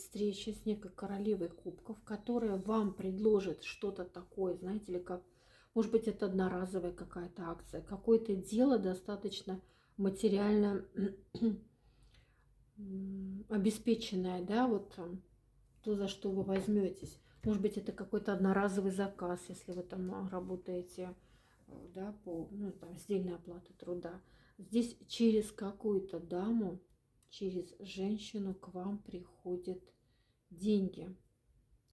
встреча с некой королевой кубков, которая вам предложит что-то такое, знаете ли, как, может быть, это одноразовая какая-то акция, какое-то дело достаточно материально обеспеченное, да, вот то, за что вы возьметесь. Может быть, это какой-то одноразовый заказ, если вы там работаете, да, по, ну, там, сдельной оплаты труда. Здесь через какую-то даму, через женщину к вам приходят деньги.